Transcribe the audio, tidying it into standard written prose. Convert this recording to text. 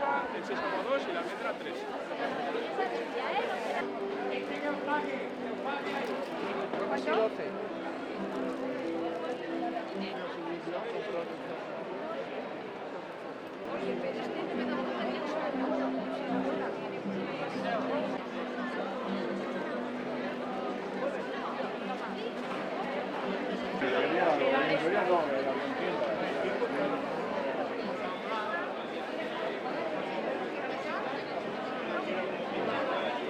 naranja, el sésamo 2 y la almendra 3. ¿Cuánto? 12. Oye, pero este no me da nada de eso.